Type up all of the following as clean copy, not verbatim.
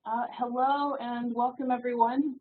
Hello and welcome everyone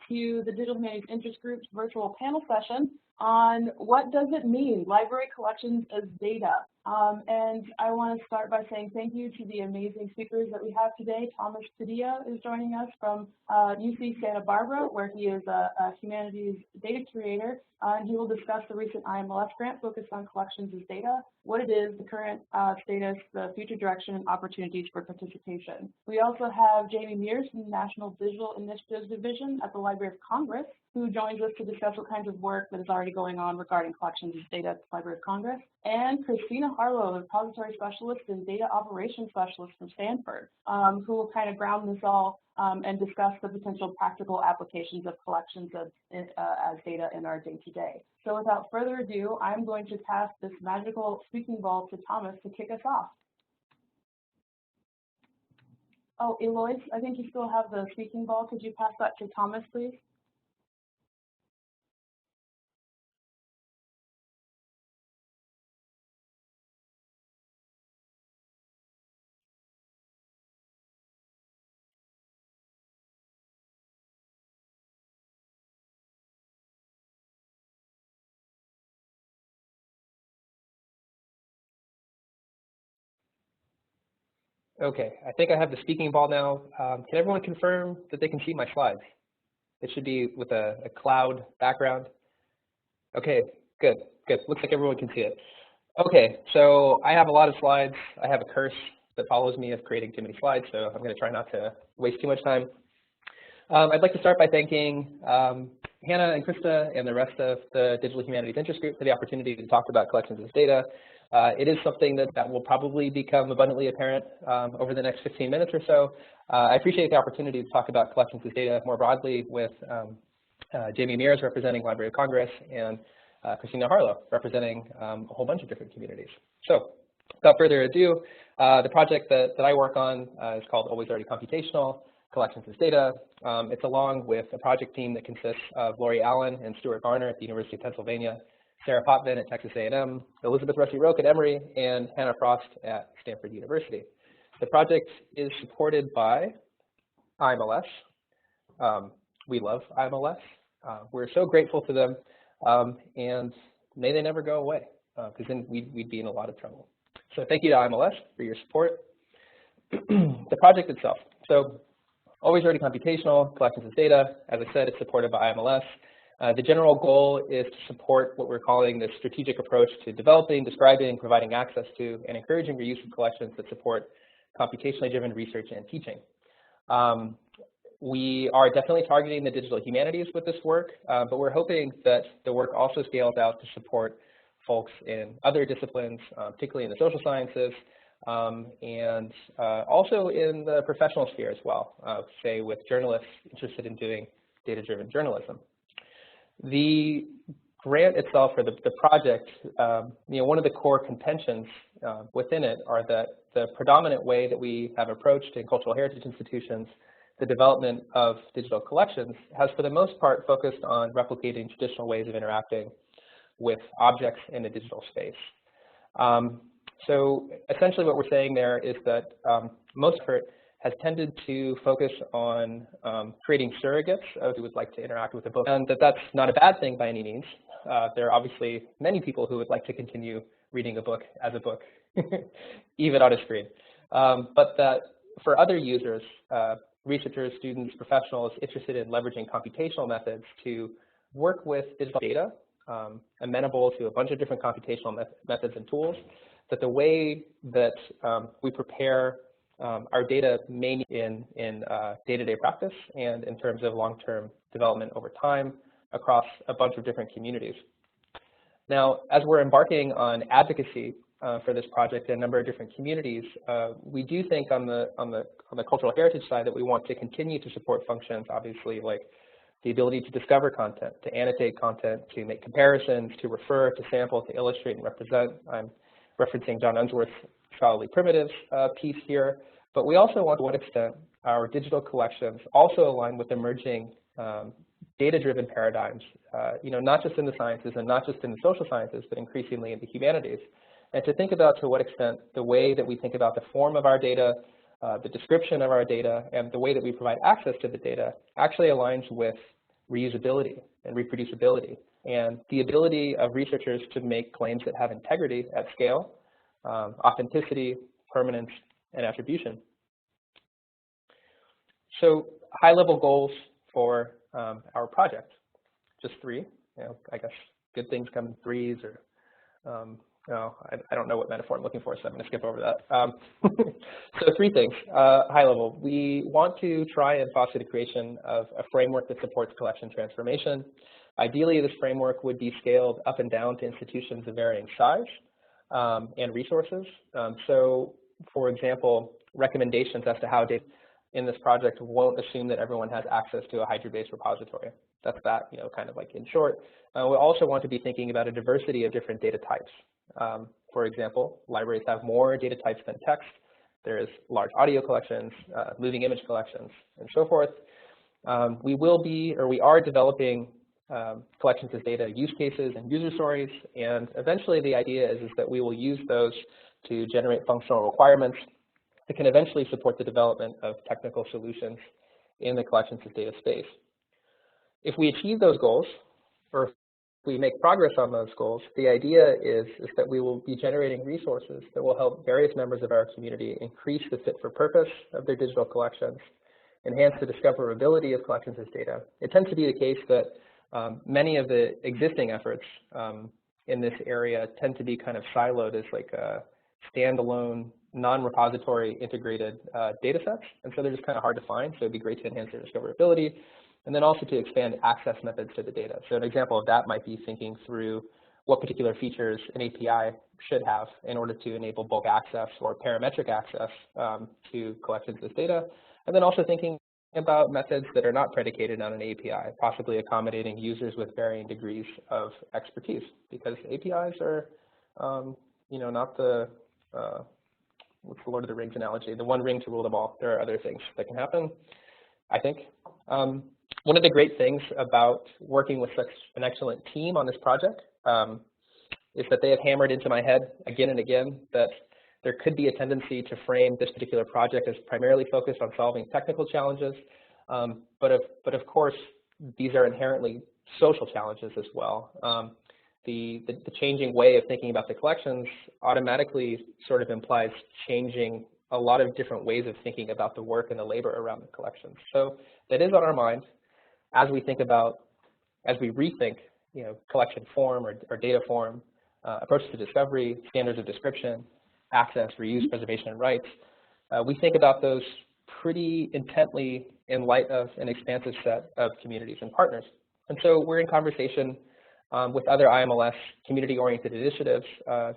to the Digital Humanities Interest Group's virtual panel session on what does it mean, library collections as data. And I want to start by saying thank you to the amazing speakers that we have today. Thomas Padilla is joining us from UC Santa Barbara, where he is a humanities data curator, and he will discuss the recent IMLS grant focused on collections as data, what it is, the current status, the future direction, and opportunities for participation. We also have Jamie Mears from the National Digital Initiatives Division at the Library of Congress, who joins us to discuss what kinds of work that is already going on regarding collections as data at the Library of Congress, and Christina Harlow, the repository specialist and data operations specialist from Stanford, who will kind of ground this all and discuss the potential practical applications of collections as data in our day-to-day. So without further ado, I'm going to pass this magical speaking ball to Thomas to kick us off. Oh, Eloise, I think you still have the speaking ball. Could you pass that to Thomas, please? Okay, I think I have the speaking ball now. Can everyone confirm that they can see my slides? It should be with a cloud background. Okay, good. Looks like everyone can see it. Okay, so I have a lot of slides. I have a curse that follows me of creating too many slides, so I'm going to try not to waste too much time. I'd like to start by thanking Hannah and Krista and the rest of the Digital Humanities Interest Group for the opportunity to talk about collections as data. It is something that will probably become abundantly apparent over the next 15 minutes or so. I appreciate the opportunity to talk about collections as data more broadly with Jamie Mears representing Library of Congress and Christina Harlow representing a whole bunch of different communities. So without further ado, the project that I work on is called Always Already Computational, Collections as Data. It's along with a project team that consists of Lori Allen and Stuart Garner at the University of Pennsylvania, Sarah Potvin at Texas A&M, Elizabeth Russi-Roque at Emory, and Hannah Frost at Stanford University. The project is supported by IMLS. We love IMLS. We're so grateful to them, and may they never go away, because then we'd be in a lot of trouble. So thank you to IMLS for your support. The project itself. So Always Already Computational, Collections as Data. As I said, it's supported by IMLS. The general goal is to support what we're calling the strategic approach to developing, describing, providing access to, and encouraging reuse of collections that support computationally driven research and teaching. We are definitely targeting the digital humanities with this work, but we're hoping that the work also scales out to support folks in other disciplines, particularly in the social sciences, and also in the professional sphere as well, say with journalists interested in doing data-driven journalism. The grant itself, or the project, one of the core contentions within it are that the predominant way that we have approached in cultural heritage institutions the development of digital collections has for the most part focused on replicating traditional ways of interacting with objects in the digital space. So essentially what we're saying there is that most effort has tended to focus on creating surrogates who would like to interact with a book, and that's not a bad thing by any means. There are obviously many people who would like to continue reading a book as a book, even on a screen. But that for other users, researchers, students, professionals interested in leveraging computational methods to work with digital data, amenable to a bunch of different computational methods and tools, that the way that we prepare our data mainly in day-to-day practice and in terms of long-term development over time across a bunch of different communities. Now, as we're embarking on advocacy for this project in a number of different communities, we do think on the cultural heritage side that we want to continue to support functions, obviously, like the ability to discover content, to annotate content, to make comparisons, to refer, to sample, to illustrate and represent. I'm referencing John Unsworth's Scholarly Primitives piece here, but we also want to what extent our digital collections also align with emerging data-driven paradigms, not just in the sciences and not just in the social sciences, but increasingly in the humanities. And to think about to what extent the way that we think about the form of our data, the description of our data and the way that we provide access to the data actually aligns with reusability and reproducibility and the ability of researchers to make claims that have integrity at scale, authenticity, permanence, and attribution. So high-level goals for our project, just 3. I guess good things come in threes, or no, I don't know what metaphor I'm looking for, so I'm going to skip over that. So 3 things, high level. We want to try and foster the creation of a framework that supports collection transformation. Ideally, this framework would be scaled up and down to institutions of varying size and resources. So, for example, recommendations as to how data in this project won't assume that everyone has access to a Hydra-based repository. That's that, kind of like in short. We also want to be thinking about a diversity of different data types. For example, libraries have more data types than text. There's large audio collections, moving image collections, and so forth. We are developing collections as data use cases and user stories, and eventually the idea is that we will use those to generate functional requirements that can eventually support the development of technical solutions in the collections as data space. If we achieve those goals, or if we make progress on those goals, the idea is that we will be generating resources that will help various members of our community increase the fit for purpose of their digital collections, enhance the discoverability of collections as data. It tends to be the case that many of the existing efforts in this area tend to be kind of siloed as like a standalone, non-repository integrated data sets, and so they're just kind of hard to find, so it'd be great to enhance their discoverability, and then also to expand access methods to the data. So an example of that might be thinking through what particular features an API should have in order to enable bulk access or parametric access to collections as data, and then also thinking about methods that are not predicated on an API, possibly accommodating users with varying degrees of expertise, because APIs are, not the, what's the Lord of the Rings analogy, the one ring to rule them all. There are other things that can happen, I think. One of the great things about working with such an excellent team on this project is that they have hammered into my head again and again that there could be a tendency to frame this particular project as primarily focused on solving technical challenges, but of course, these are inherently social challenges as well. The changing way of thinking about the collections automatically sort of implies changing a lot of different ways of thinking about the work and the labor around the collections. So that is on our mind as we think about, as we rethink, collection form or data form, approaches to discovery, standards of description, access, reuse, preservation, and rights. We think about those pretty intently in light of an expansive set of communities and partners. And so we're in conversation with other IMLS community-oriented initiatives,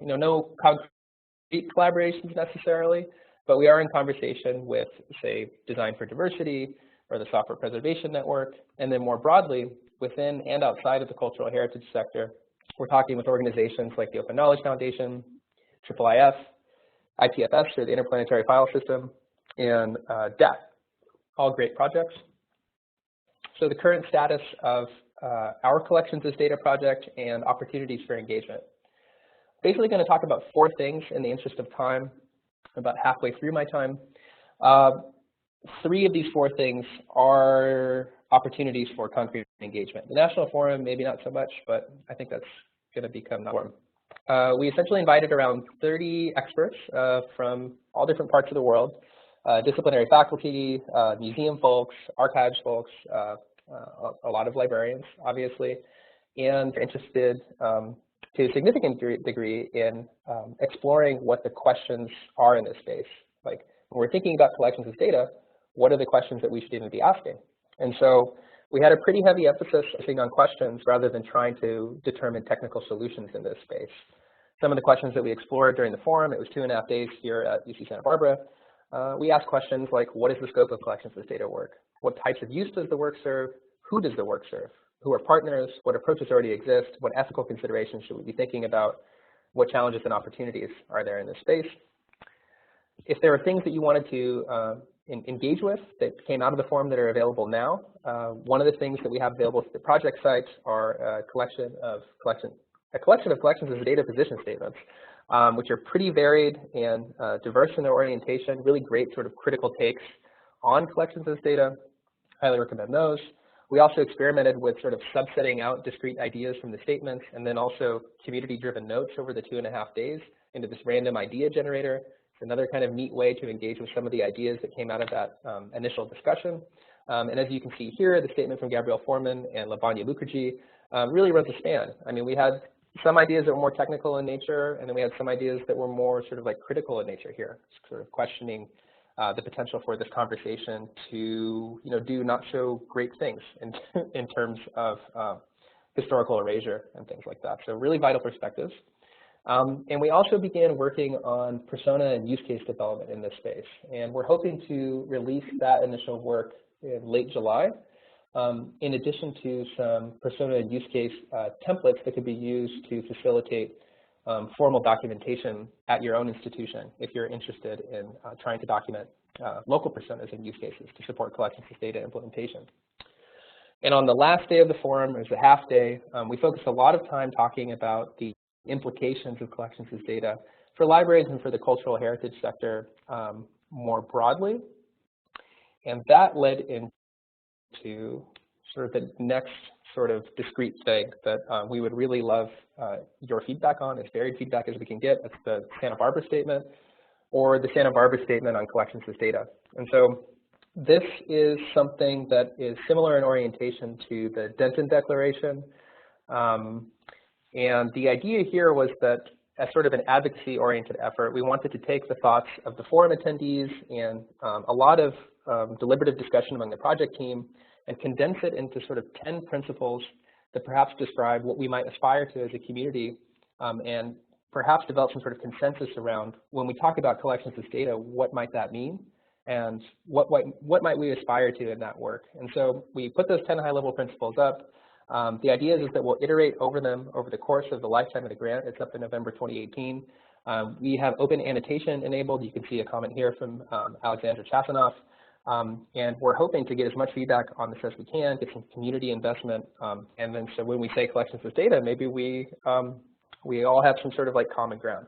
no concrete collaborations necessarily, but we are in conversation with, say, Design for Diversity or the Software Preservation Network, and then more broadly, within and outside of the cultural heritage sector, we're talking with organizations like the Open Knowledge Foundation, IIIF, IPFS, or the Interplanetary File System, and DAT, all great projects. So the current status of our collections as data project and opportunities for engagement. Basically going to talk about 4 things in the interest of time, about halfway through my time. 3 of these 4 things are opportunities for concrete engagement. The National Forum, maybe not so much, but I think that's going to become the norm. We essentially invited around 30 experts from all different parts of the world, disciplinary faculty, museum folks, archives folks, a lot of librarians, obviously, and interested to a significant degree in exploring what the questions are in this space. Like, when we're thinking about collections as data, what are the questions that we should even be asking? And so we had a pretty heavy emphasis on questions rather than trying to determine technical solutions in this space. Some of the questions that we explored during the forum, it was 2.5 days here at UC Santa Barbara, we asked questions like, what is the scope of collections as data work? What types of use does the work serve? Who does the work serve? Who are partners? What approaches already exist? What ethical considerations should we be thinking about? What challenges and opportunities are there in this space? If there are things that you wanted to engage with that came out of the forum that are available now, one of the things that we have available to the project site are a collection of a collection of collections as data position statements, which are pretty varied and diverse in their orientation, really great sort of critical takes on collections as data. Highly recommend those. We also experimented with sort of subsetting out discrete ideas from the statements and then also community-driven notes over the 2.5 days into this random idea generator. It's another kind of neat way to engage with some of the ideas that came out of that initial discussion. And as you can see here, the statement from Gabrielle Foreman and Lavanya Mukherjee really runs a span. I mean, we had some ideas that were more technical in nature, and then we had some ideas that were more sort of like critical in nature here, sort of questioning the potential for this conversation to, do not so great things in terms of historical erasure and things like that. So really vital perspectives. And we also began working on persona and use case development in this space. And we're hoping to release that initial work in late July, in addition to some persona and use case templates that could be used to facilitate formal documentation at your own institution if you're interested in trying to document local personas and use cases to support collections as data implementation. And on the last day of the forum, it was a half day, we focused a lot of time talking about the implications of collections as data for libraries and for the cultural heritage sector more broadly. And that led into sort of the next sort of discrete thing that we would really love your feedback on, as varied feedback as we can get. That's the Santa Barbara statement or the Santa Barbara statement on collections as data. And so this is something that is similar in orientation to the Denton Declaration. And the idea here was that as sort of an advocacy-oriented effort, we wanted to take the thoughts of the forum attendees and a lot of deliberative discussion among the project team and condense it into sort of 10 principles that perhaps describe what we might aspire to as a community and perhaps develop some sort of consensus around when we talk about collections as data, what might that mean and what might we aspire to in that work. And so we put those 10 high-level principles up. The idea is that we'll iterate over them over the course of the lifetime of the grant. It's up in November 2018. We have open annotation enabled. You can see a comment here from Alexandra Chasanoff. And we're hoping to get as much feedback on this as we can, get some community investment, and then so when we say collections as data, maybe we all have some sort of like common ground.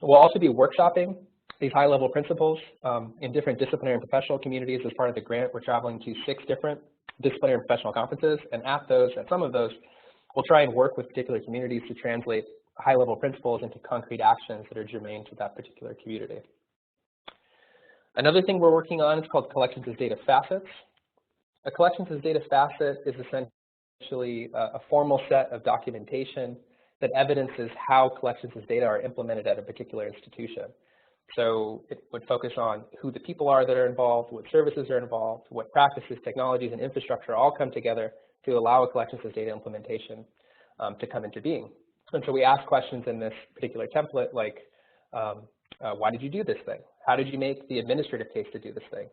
We'll also be workshopping these high-level principles in different disciplinary and professional communities. As part of the grant, we're traveling to 6 different disciplinary and professional conferences, and at some of those, we'll try and work with particular communities to translate high-level principles into concrete actions that are germane to that particular community. Another thing we're working on is called collections as data facets. A collections as data facet is essentially a formal set of documentation that evidences how collections as data are implemented at a particular institution. So it would focus on who the people are that are involved, what services are involved, what practices, technologies, and infrastructure all come together to allow a collections as data implementation to come into being. And so we ask questions in this particular template like, why did you do this thing? How did you make the administrative case to do this thing?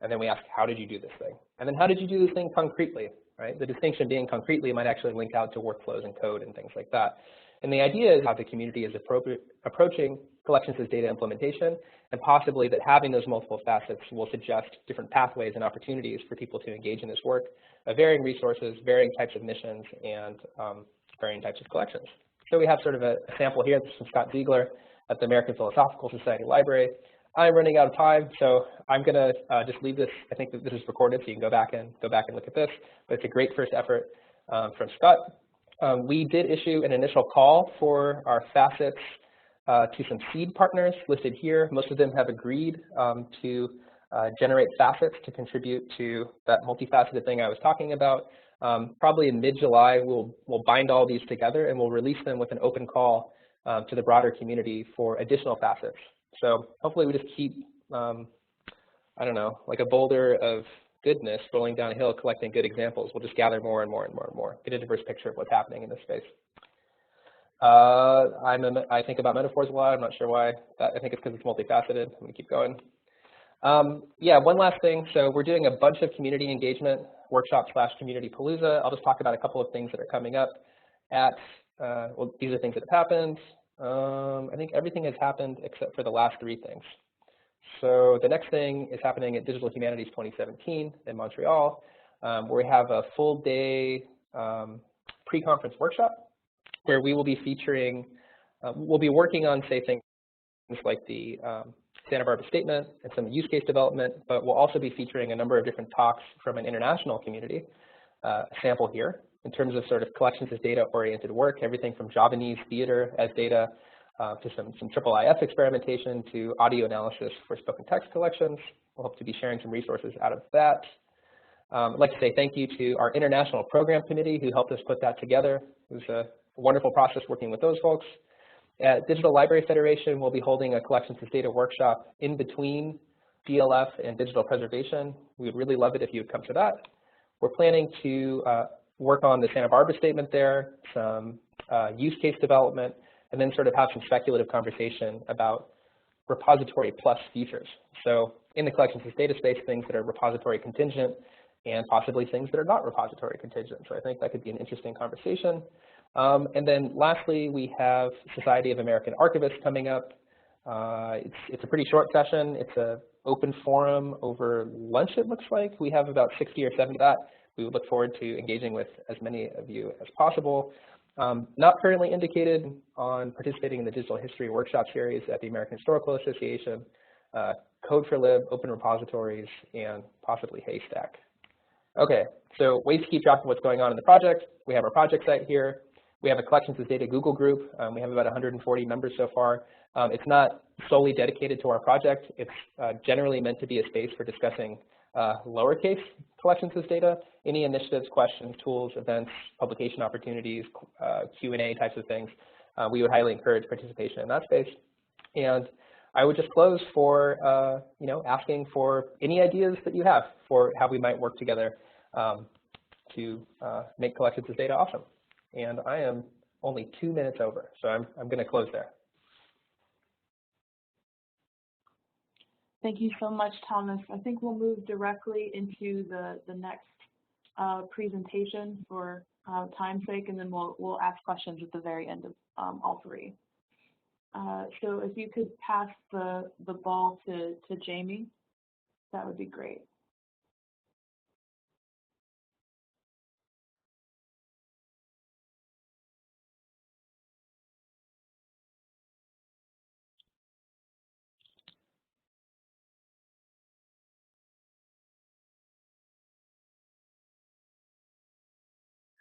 And then we ask, how did you do this thing? And then how did you do this thing concretely, right? The distinction being concretely might actually link out to workflows and code and things like that. And the idea is how the community is approaching collections as data implementation, and possibly that having those multiple facets will suggest different pathways and opportunities for people to engage in this work, varying resources, varying types of missions, and varying types of collections. So we have sort of a sample here. This is from Scott Ziegler at the American Philosophical Society Library. I'm running out of time, so I'm going to just leave this. I think that this is recorded, so you can go back and look at this. But it's a great first effort from Scott. We did issue an initial call for our facets to some seed partners listed here. Most of them have agreed to generate facets to contribute to that multifaceted thing I was talking about. Probably in mid-July, we'll bind all these together and we'll release them with an open call to the broader community for additional facets. So hopefully we just keep, I don't know, like a boulder of goodness rolling down a hill, collecting good examples. We'll just gather more and more and more and more, get a diverse picture of what's happening in this space. I think about metaphors a lot. I'm not sure why. I think it's because it's multifaceted. I'm going to keep going. Yeah, one last thing. So we're doing a bunch of community engagement workshops / community palooza. I'll just talk about a couple of things that are coming up at, well, these are things that have happened. I think everything has happened except for the last 3 things. So the next thing is happening at Digital Humanities 2017 in Montreal, where we have a full day pre-conference workshop where we will be featuring, we'll be working on, say, things like the Santa Barbara statement and some use case development, but we'll also be featuring a number of different talks from an international community, a sample here, in terms of sort of collections as data-oriented work, everything from Javanese theater as data to some IIIF experimentation to audio analysis for spoken text collections. We'll hope to be sharing some resources out of that. I'd like to say thank you to our international program committee who helped us put that together. It was a wonderful process working with those folks. At Digital Library Federation, we'll be holding a collections as data workshop in between DLF and digital preservation. We would really love it if you would come to that. We're planning to work on the Santa Barbara statement there, some use case development, and then sort of have some speculative conversation about repository plus futures. So in the collections as data space, things that are repository contingent and possibly things that are not repository contingent. So I think that could be an interesting conversation. And then lastly, we have Society of American Archivists coming up. It's a pretty short session. It's an open forum over lunch, it looks like. We have about 60 or 70 of that. We would look forward to engaging with as many of you as possible. Not currently indicated on participating in the Digital History Workshop Series at the American Historical Association, Code for Lib, Open Repositories, and possibly Haystack. Okay, so ways to keep track of what's going on in the project. We have our project site here. We have a collections as data Google group. We have about 140 members so far. It's not solely dedicated to our project. It's generally meant to be a space for discussing lowercase collections as data, any initiatives, questions, tools, events, publication opportunities, Q&A types of things. We would highly encourage participation in that space. And I would just close for asking for any ideas that you have for how we might work together to make collections as data awesome. And I am only 2 minutes over, so I'm going to close there. Thank you so much, Thomas. I think we'll move directly into the next presentation for time's sake, and then we'll ask questions at the very end of all three. So if you could pass the ball to Jamie, that would be great.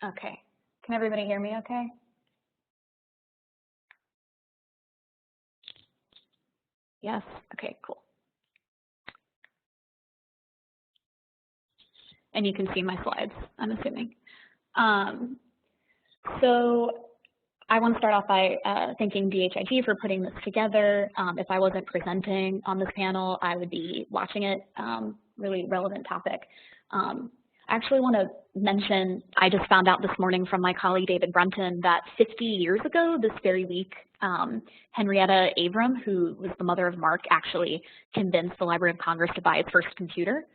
Okay. Can everybody hear me okay? Yes? Okay, cool. And you can see my slides, I'm assuming. So I want to start off by thanking DHIG for putting this together. If I wasn't presenting on this panel, I would be watching it. Really relevant topic. I actually want to mention, I just found out this morning from my colleague David Brunton that 50 years ago, this very week, Henrietta Avram, who was the mother of Mark, actually convinced the Library of Congress to buy its first computer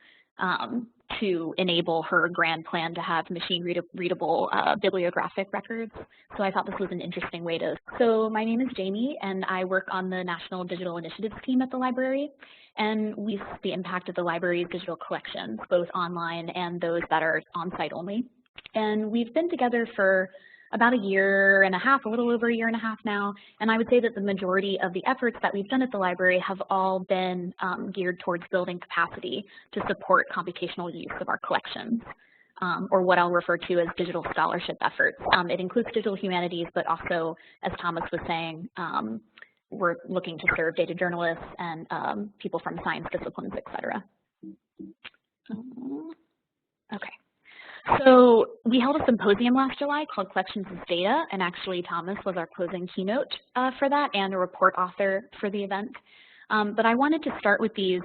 to enable her grand plan to have machine-readable bibliographic records. So I thought this was an interesting way to. So my name is Jamie, and I work on the National Digital Initiatives team at the library. And we see the impact of the library's digital collections, both online and those that are on-site only. And we've been together for about a year and a half, a little over a year and a half now. And I would say that the majority of the efforts that we've done at the library have all been geared towards building capacity to support computational use of our collections, or what I'll refer to as digital scholarship efforts. It includes digital humanities, but also, as Thomas was saying, we're looking to serve data journalists and people from science disciplines, et cetera. Okay. So we held a symposium last July called Collections as Data, and actually Thomas was our closing keynote for that and a report author for the event. But I wanted to start with these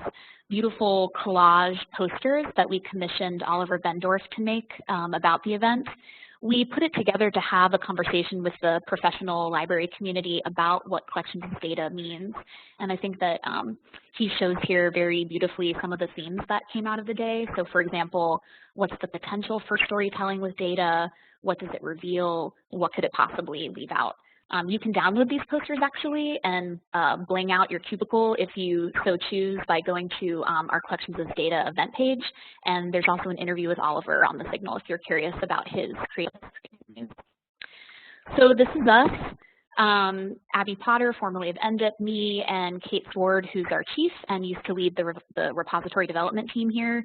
beautiful collage posters that we commissioned Oliver Bendorf to make about the event. We put it together to have a conversation with the professional library community about what collections as data means. And I think that he shows here very beautifully some of the themes that came out of the day. So for example, what's the potential for storytelling with data? What does it reveal? What could it possibly leave out? You can download these posters actually and bling out your cubicle if you so choose by going to our Collections as Data event page. And there's also an interview with Oliver on the Signal if you're curious about his creative. So this is us, Abby Potter, formerly of NDIP, me, and Kate Sword, who's our chief and used to lead the repository development team here.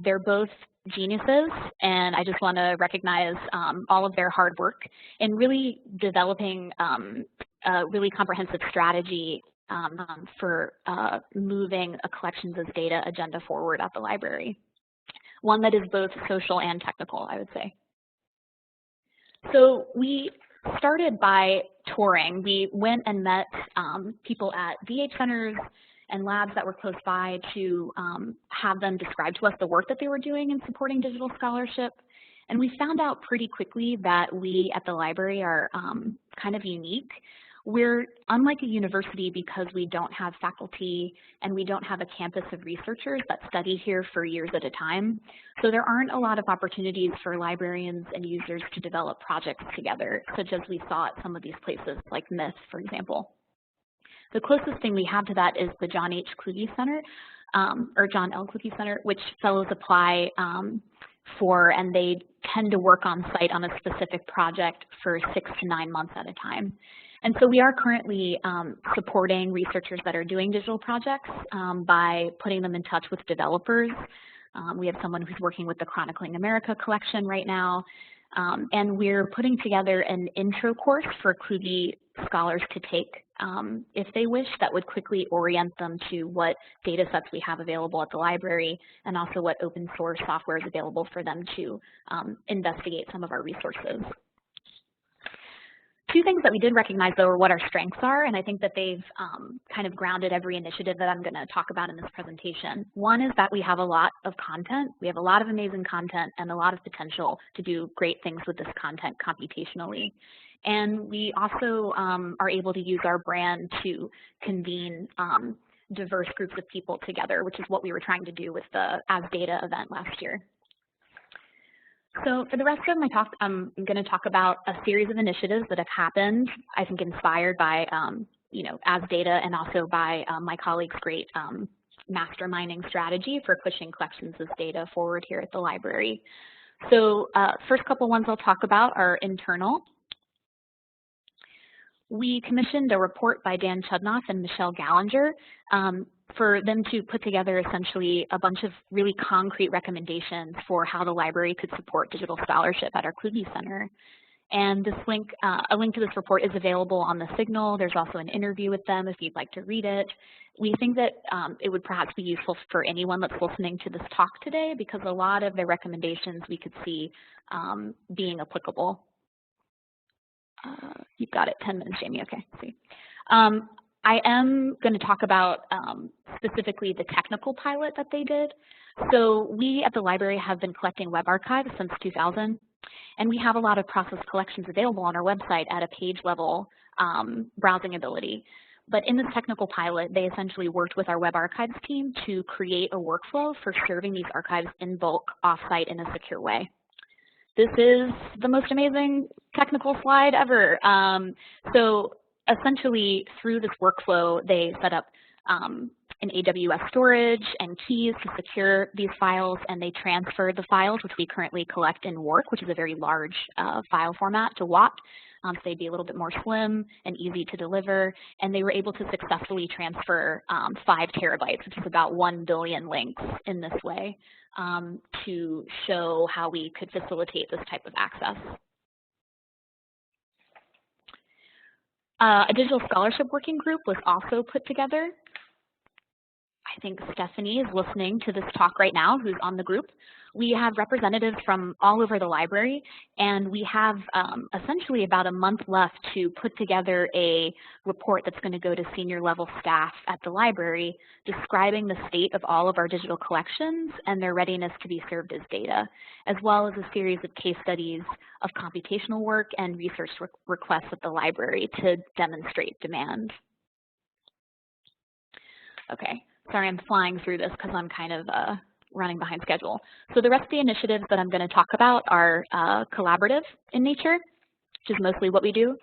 They're both geniuses, and I just want to recognize all of their hard work in really developing a really comprehensive strategy for moving a collections as data agenda forward at the library. One that is both social and technical, I would say. So we started by touring. We went and met people at DH centers and labs that were close by to have them describe to us the work that they were doing in supporting digital scholarship. And we found out pretty quickly that we at the library are kind of unique. We're unlike a university because we don't have faculty and we don't have a campus of researchers that study here for years at a time. So there aren't a lot of opportunities for librarians and users to develop projects together, such as we saw at some of these places like MIF, for example. The closest thing we have to that is the John H. Kluge Center, or John L. Kluge Center, which fellows apply for, and they tend to work on site on a specific project for 6 to 9 months at a time. And so we are currently supporting researchers that are doing digital projects by putting them in touch with developers. We have someone who's working with the Chronicling America collection right now. And we're putting together an intro course for Kluge scholars to take if they wish, that would quickly orient them to what data sets we have available at the library and also what open source software is available for them to investigate some of our resources. Two things that we did recognize, though, are what our strengths are, and I think that they've kind of grounded every initiative that I'm going to talk about in this presentation. One is that we have a lot of content. We have a lot of amazing content and a lot of potential to do great things with this content computationally. And we also are able to use our brand to convene diverse groups of people together, which is what we were trying to do with the As Data event last year. So for the rest of my talk, I'm going to talk about a series of initiatives that have happened, I think inspired by, As Data and also by my colleagues' great masterminding strategy for pushing collections as data forward here at the library. So first couple ones I'll talk about are internal. We commissioned a report by Dan Chudnoff and Michelle Gallinger for them to put together essentially a bunch of really concrete recommendations for how the library could support digital scholarship at our Kluge Center. And this link, a link to this report is available on the Signal. There's also an interview with them if you'd like to read it. We think that it would perhaps be useful for anyone that's listening to this talk today because a lot of their recommendations we could see being applicable. You've got it, 10 minutes, Jamie, okay, see. I am going to talk about specifically the technical pilot that they did. So we at the library have been collecting web archives since 2000, and we have a lot of process collections available on our website at a page level browsing ability. But in this technical pilot, they essentially worked with our web archives team to create a workflow for serving these archives in bulk offsite in a secure way. This is the most amazing technical slide ever. So essentially, through this workflow, they set up an AWS storage and keys to secure these files, and they transferred the files, which we currently collect in Work, which is a very large file format, to WAT. So they'd be a little bit more slim and easy to deliver, and they were able to successfully transfer 5 terabytes, which is about 1 billion links in this way, to show how we could facilitate this type of access. A digital scholarship working group was also put together. I think Stephanie is listening to this talk right now, who's on the group. We have representatives from all over the library, and we have essentially about a month left to put together a report that's going to go to senior level staff at the library describing the state of all of our digital collections and their readiness to be served as data, as well as a series of case studies of computational work and research requests at the library to demonstrate demand. Okay, sorry I'm flying through this because I'm kind of running behind schedule. So the rest of the initiatives that I'm going to talk about are collaborative in nature, which is mostly what we do.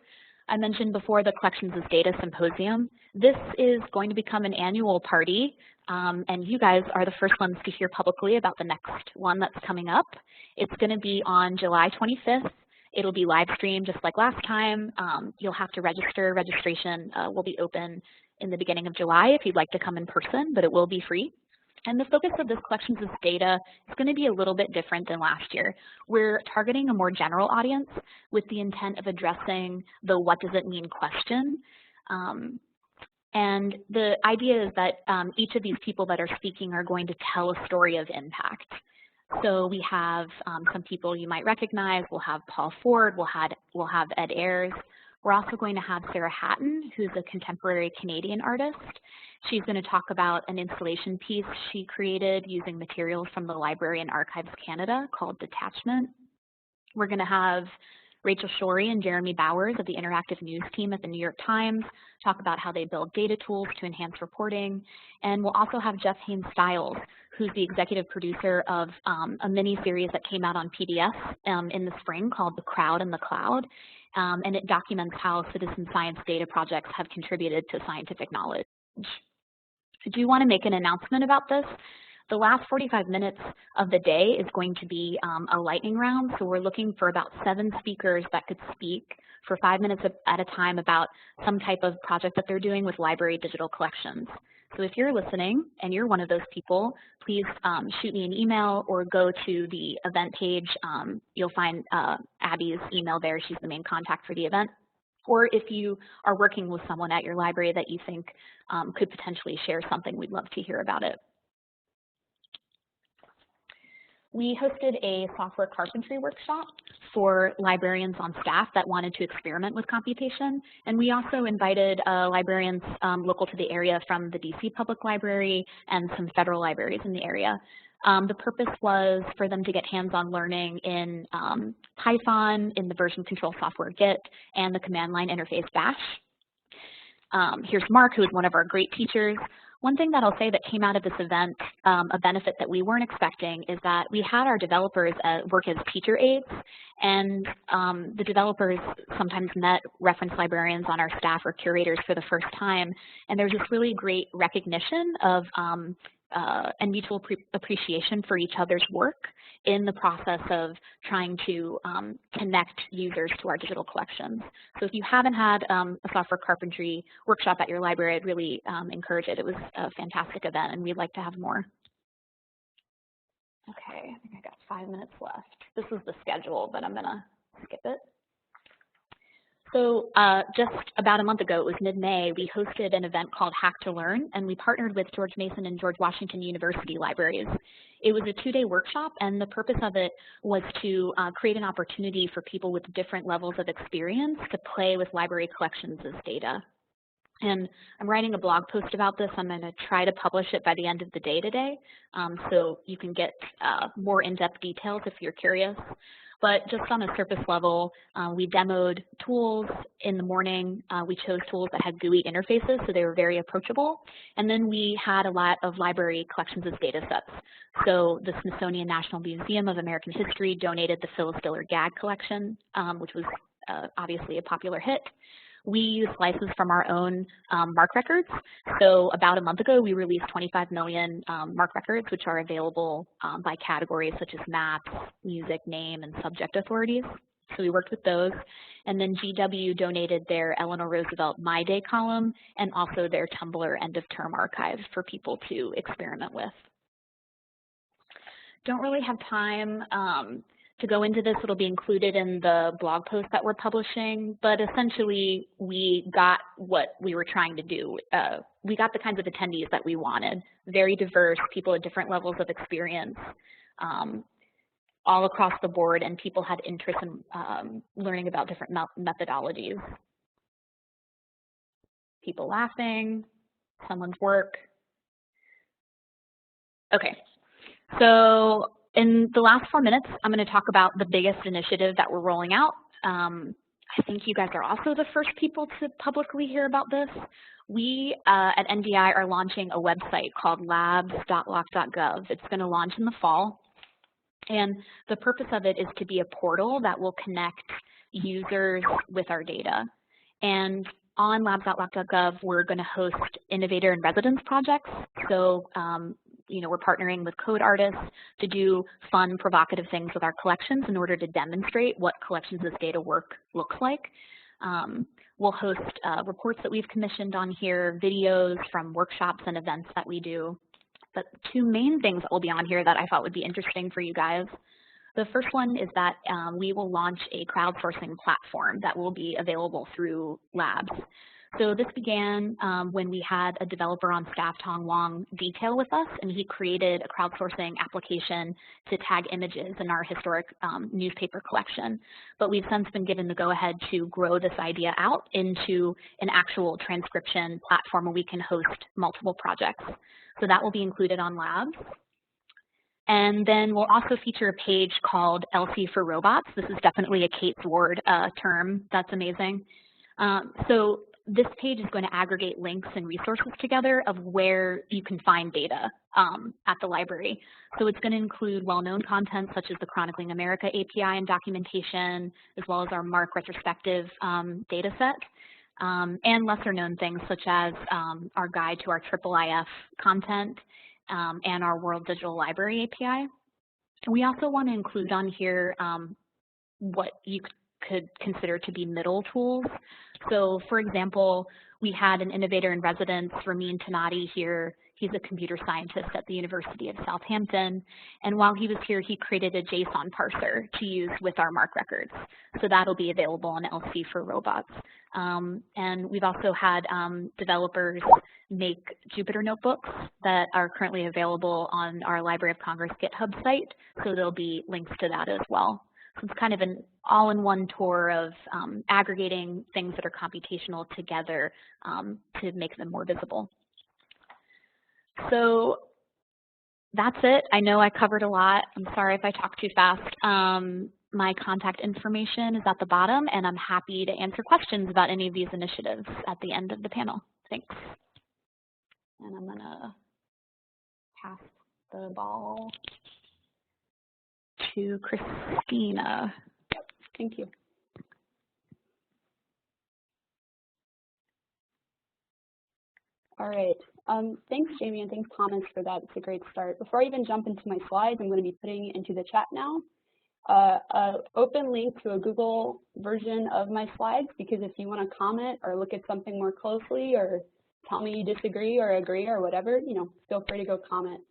I mentioned before the Collections as Data Symposium. This is going to become an annual party, and you guys are the first ones to hear publicly about the next one that's coming up. It's going to be on July 25th It'll be live streamed just like last time. You'll have to register. Registration will be open in the beginning of July if you'd like to come in person, but it will be free. And the focus of this collections of data is going to be a little bit different than last year. We're targeting a more general audience with the intent of addressing the what does it mean question. And the idea is that each of these people that are speaking are going to tell a story of impact. So we have some people you might recognize. We'll have Paul Ford. We'll have Ed Ayers. We're also going to have Sarah Hatton, who's a contemporary Canadian artist. She's going to talk about an installation piece she created using materials from the Library and Archives Canada called Detachment. We're going to have Rachel Shorey and Jeremy Bowers of the Interactive News team at the New York Times talk about how they build data tools to enhance reporting. And we'll also have Jeff Haynes Stiles, who's the executive producer of a mini-series that came out on PBS in the spring called The Crowd and the Cloud. And it documents how citizen science data projects have contributed to scientific knowledge. I do want to make an announcement about this. The last 45 minutes of the day is going to be a lightning round, so we're looking for about 7 speakers that could speak for 5 minutes at a time about some type of project that they're doing with library digital collections. So if you're listening and you're one of those people, please shoot me an email or go to the event page. You'll find Abby's email there. She's the main contact for the event. Or if you are working with someone at your library that you think could potentially share something, we'd love to hear about it. We hosted a software carpentry workshop for librarians on staff that wanted to experiment with computation. And we also invited librarians local to the area from the DC Public Library and some federal libraries in the area. The purpose was for them to get hands-on learning in Python, in the version control software Git, and the command line interface Bash. Here's Mark, who is one of our great teachers. One thing that I'll say that came out of this event, a benefit that we weren't expecting, is that we had our developers work as teacher aides, and the developers sometimes met reference librarians on our staff or curators for the first time, and there's this really great recognition of and mutual appreciation for each other's work in the process of trying to connect users to our digital collections. So if you haven't had a software carpentry workshop at your library, I'd really encourage it. It was a fantastic event, and we'd like to have more. Okay, I think I got 5 minutes left. This is the schedule, but I'm gonna skip it. So just about a month ago, it was mid-May, we hosted an event called Hack to Learn, and we partnered with George Mason and George Washington University libraries. It was a 2-day workshop, and the purpose of it was to create an opportunity for people with different levels of experience to play with library collections as data. And I'm writing a blog post about this. I'm going to try to publish it by the end of the day today, so you can get more in-depth details if you're curious. But just on a surface level, we demoed tools in the morning. We chose tools that had GUI interfaces, so they were very approachable. And then we had a lot of library collections as data sets. So the Smithsonian National Museum of American History donated the Phyllis Diller Gag collection, which was obviously a popular hit. We use slices from our own MARC records. So about a month ago, we released 25 million MARC records, which are available by categories such as maps, music, name, and subject authorities. So we worked with those. And then GW donated their Eleanor Roosevelt My Day column and also their Tumblr end of term archives for people to experiment with. Don't really have time to go into this. It'll be included in the blog post that we're publishing, but essentially we got what we were trying to do. We got the kinds of attendees that we wanted, very diverse, people at different levels of experience, all across the board, and people had interest in learning about different methodologies. People laughing, someone's work. Okay, so in the last 4 minutes, I'm going to talk about the biggest initiative that we're rolling out. I think you guys are also the first people to publicly hear about this. We at NDI are launching a website called labs.loc.gov. It's going to launch in the fall. And the purpose of it is to be a portal that will connect users with our data. And on labs.loc.gov, we're going to host innovator in residence projects. So we're partnering with code artists to do fun, provocative things with our collections in order to demonstrate what collections as data work looks like. We'll host reports that we've commissioned on here, videos from workshops and events that we do. But two main things that will be on here that I thought would be interesting for you guys. The first one is that we will launch a crowdsourcing platform that will be available through labs. So this began when we had a developer on staff, Tong Wong, detail with us, and he created a crowdsourcing application to tag images in our historic newspaper collection. But we've since been given the go-ahead to grow this idea out into an actual transcription platform where we can host multiple projects. So that will be included on Labs. And then we'll also feature a page called LC for Robots. This is definitely a Kate's Ward term. That's amazing. So this page is going to aggregate links and resources together of where you can find data at the library. So it's going to include well-known content such as the Chronicling America API and documentation, as well as our MARC retrospective data set, and lesser-known things such as our guide to our IIIF content and our World Digital Library API. We also want to include on here what you could consider to be middle tools. So for example, we had an innovator in residence, Ramin Tanati here. He's a computer scientist at the University of Southampton. And while he was here, he created a JSON parser to use with our MARC records. So that'll be available on LC for Robots. And we've also had developers make Jupyter notebooks that are currently available on our Library of Congress GitHub site. So there'll be links to that as well. So it's kind of an all-in-one tour of aggregating things that are computational together to make them more visible. So that's it. I know I covered a lot. I'm sorry if I talk too fast. My contact information is at the bottom, and I'm happy to answer questions about any of these initiatives at the end of the panel. Thanks. And I'm going to pass the ball to Christina. Thank you. All right. Thanks, Jamie, and thanks, Thomas, for that. It's a great start. Before I even jump into my slides, I'm going to be putting into the chat now an open link to a Google version of my slides, because if you want to comment or look at something more closely or tell me you disagree or agree or whatever, feel free to go comment.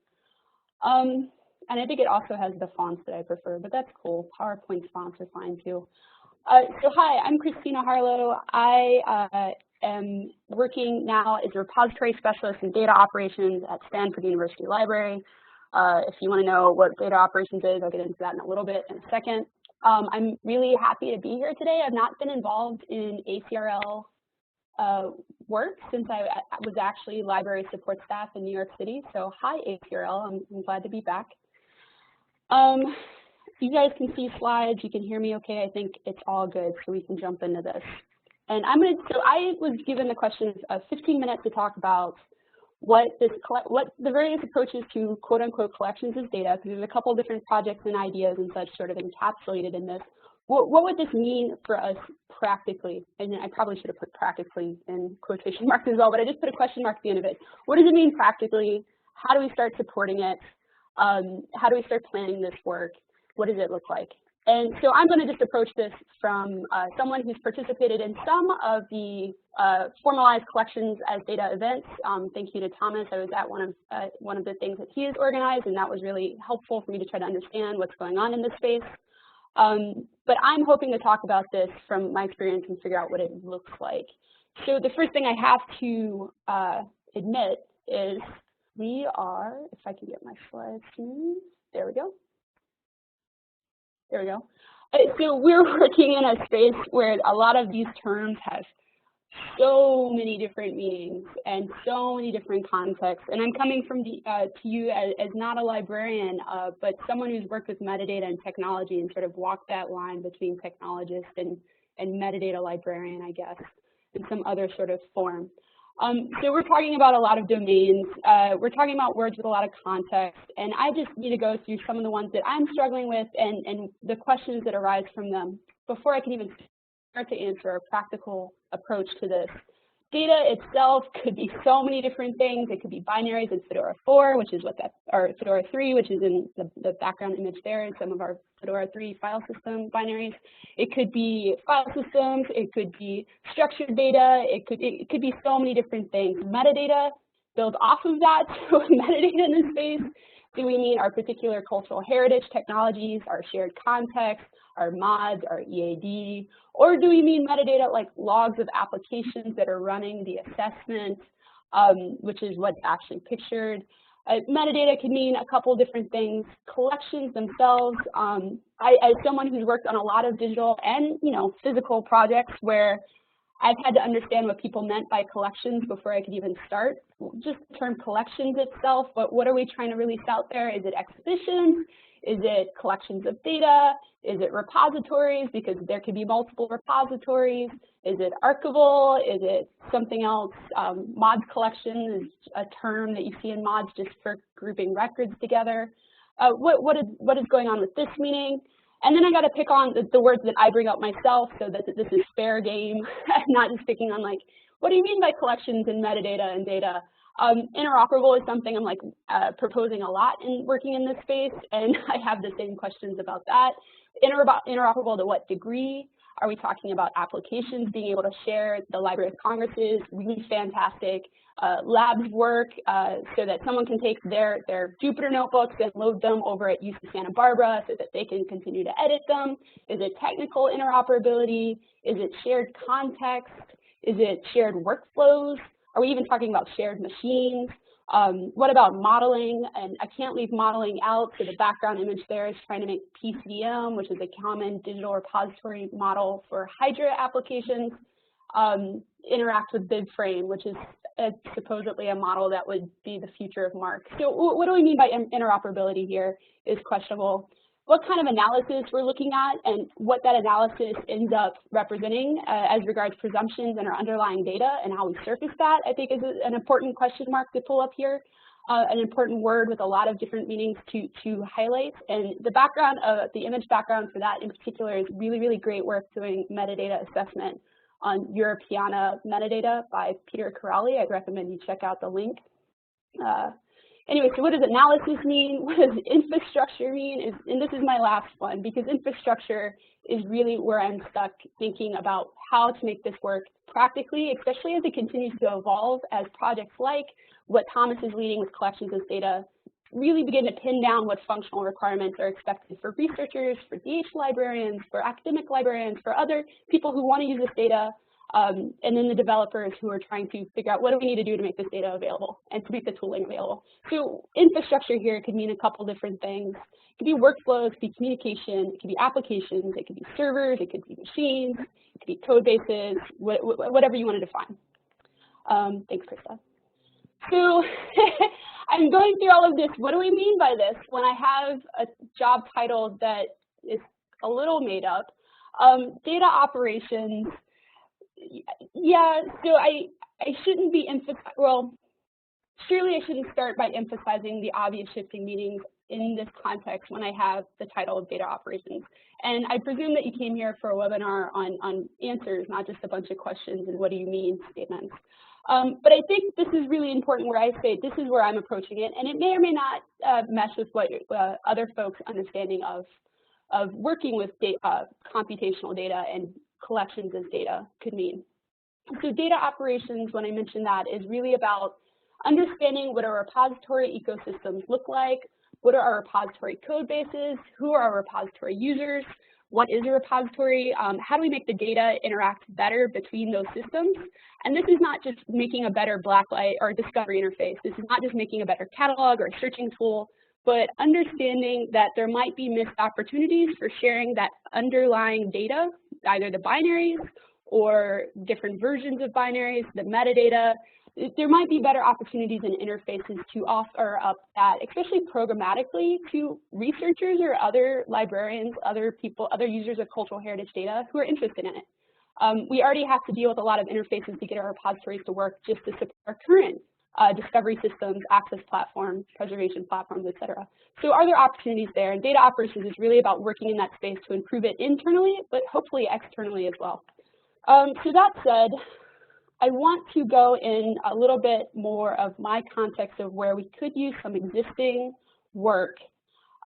And I think it also has the fonts that I prefer, but that's cool. PowerPoint fonts are fine too. So hi, I'm Christina Harlow. I am working now as a repository specialist in data operations at Stanford University Library. If you want to know what data operations is, I'll get into that in a little bit in a second. I'm really happy to be here today. I've not been involved in ACRL work since I was actually library support staff in New York City. So hi, ACRL. I'm glad to be back. You guys can see slides. You can hear me okay. I think it's all good, so we can jump into this. And so I was given the question of 15 minutes to talk about what the various approaches to quote unquote collections as data, because there's a couple of different projects and ideas and such sort of encapsulated in this. What would this mean for us practically? And I probably should have put practically in quotation marks as well, but I just put a question mark at the end of it. What does it mean practically? How do we start supporting it? How do we start planning this work? What does it look like? And so I'm going to just approach this from someone who's participated in some of the formalized collections as data events. Thank you to Thomas. I was at one of the things that he has organized, and that was really helpful for me to try to understand what's going on in this space. But I'm hoping to talk about this from my experience and figure out what it looks like. So the first thing I have to admit is we are, if I can get my slides to move, there we go. There we go. So we're working in a space where a lot of these terms have so many different meanings and so many different contexts. And I'm coming from to you as not a librarian, but someone who's worked with metadata and technology and sort of walked that line between technologist and metadata librarian, I guess, in some other sort of form. So we're talking about a lot of domains. We're talking about words with a lot of context, and I just need to go through some of the ones that I'm struggling with and the questions that arise from them before I can even start to answer a practical approach to this. data itself could be so many different things. It could be binaries in Fedora 4, which is what that, or Fedora 3, which is in the background image there, and some of our Fedora 3 file system binaries. It could be file systems. It could be structured data. It could be so many different things. Metadata builds off of that. So metadata in this space, do we mean our particular cultural heritage technologies, our shared context, our mods, our EAD, or do we mean metadata like logs of applications that are running the assessment, which is what's actually pictured? Metadata can mean a couple different things. Collections themselves, as someone who's worked on a lot of digital and physical projects where I've had to understand what people meant by collections before I could even start. Just the term collections itself, but what are we trying to release out there? Is it exhibitions? Is it collections of data? Is it repositories? Because there could be multiple repositories. Is it archival? Is it something else? Mods collection is a term that you see in mods just for grouping records together. What is going on with this meaning? And then I got to pick on the words that I bring up myself so that this is fair game, not just picking on like, what do you mean by collections and metadata and data? Interoperable is something I'm proposing a lot in working in this space, and I have the same questions about that. Interoperable to what degree? Are we talking about applications being able to share? The Library of Congress is really fantastic. Labs work so that someone can take their Jupyter notebooks and load them over at UC Santa Barbara so that they can continue to edit them. Is it technical interoperability? Is it shared context? Is it shared workflows? Are we even talking about shared machines? What about modeling? And I can't leave modeling out, so the background image there is trying to make PCDM, which is a common digital repository model for Hydra applications, interact with BibFrame, which is supposedly a model that would be the future of MARC. So what do we mean by interoperability here is questionable. What kind of analysis we're looking at and what that analysis ends up representing as regards presumptions and our underlying data and how we surface that, I think is an important question mark to pull up here, an important word with a lot of different meanings to highlight. And the background, the image background for that in particular is really, really great work doing metadata assessment on Europeana metadata by Peter Corrali. I'd recommend you check out the link. Anyway, so what does analysis mean? What does infrastructure mean? And this is my last one, because infrastructure is really where I'm stuck thinking about how to make this work practically, especially as it continues to evolve, as projects like what Thomas is leading with collections as data really begin to pin down what functional requirements are expected for researchers, for DH librarians, for academic librarians, for other people who want to use this data, and then the developers who are trying to figure out what do we need to do to make this data available and to make the tooling available. So infrastructure here could mean a couple different things. It could be workflows, it could be communication, it could be applications, it could be servers, it could be machines, it could be code bases, whatever you want to define. Thanks, Krista. So I'm going through all of this. What do we mean by this when I have a job title that is a little made up? Data operations. Yeah, so I shouldn't be well, surely I shouldn't start by emphasizing the obvious shifting meanings in this context when I have the title of data operations. And I presume that you came here for a webinar on answers, not just a bunch of questions and what do you mean statements. But I think this is really important where I say this is where I'm approaching it, and it may or may not mesh with what other folks' understanding of working with computational data and collections as data could mean. So data operations, when I mention that, is really about understanding what our repository ecosystems look like, what are our repository code bases, who are our repository users, what is a repository, how do we make the data interact better between those systems. And this is not just making a better Blacklight or discovery interface. This is not just making a better catalog or searching tool, but understanding that there might be missed opportunities for sharing that underlying data, either the binaries or different versions of binaries, the metadata. There might be better opportunities and interfaces to offer up that, especially programmatically, to researchers or other librarians, other people, other users of cultural heritage data who are interested in it. We already have to deal with a lot of interfaces to get our repositories to work just to support our current discovery systems, access platforms, preservation platforms, et cetera. So are there opportunities there? And data operations is really about working in that space to improve it internally, but hopefully externally as well. So that said, I want to go in a little bit more of my context of where we could use some existing work,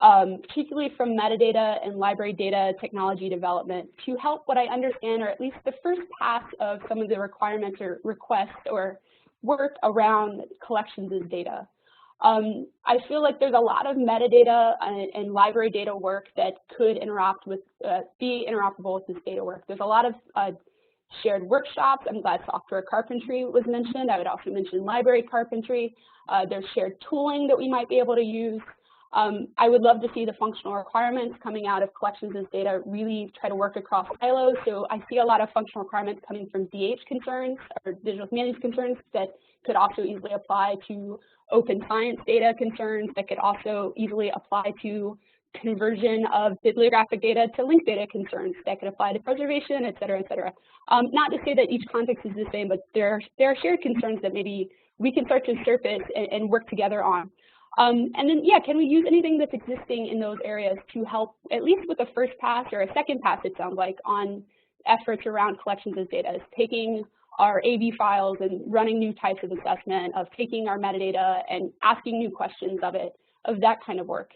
particularly from metadata and library data technology development, to help what I understand, or at least the first pass of some of the requirements or requests or work around collections as data. I feel like there's a lot of metadata and library data work that could be interoperable with this data work. There's a lot of shared workshops. I'm glad software carpentry was mentioned. I would also mention library carpentry. There's shared tooling that we might be able to use. I would love to see the functional requirements coming out of collections as data really try to work across silos. So I see a lot of functional requirements coming from DH concerns or digital humanities concerns that could also easily apply to open science data concerns, that could also easily apply to conversion of bibliographic data to linked data concerns, that could apply to preservation, et cetera, et cetera. Not to say that each context is the same, but there are shared concerns that maybe we can start to surface and work together on. And then, yeah, can we use anything that's existing in those areas to help, at least with a first pass or a second pass, it sounds like, on efforts around collections as data, is taking our AV files and running new types of assessment, of taking our metadata and asking new questions of it, of that kind of work.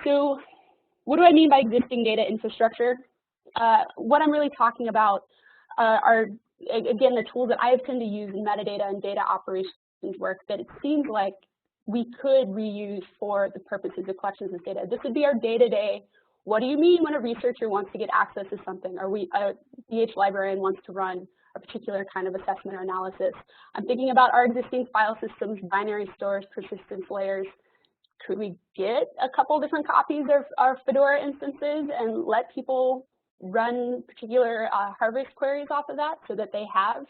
So what do I mean by existing data infrastructure? What I'm really talking about are, again, the tools that I've tended to use in metadata and data operations work that it seems like we could reuse for the purposes of collections as data. This would be our day-to-day. What do you mean when a researcher wants to get access to something, or a DH librarian wants to run a particular kind of assessment or analysis? I'm thinking about our existing file systems, binary stores, persistence layers. Could we get a couple different copies of our Fedora instances and let people run particular harvest queries off of that so that they have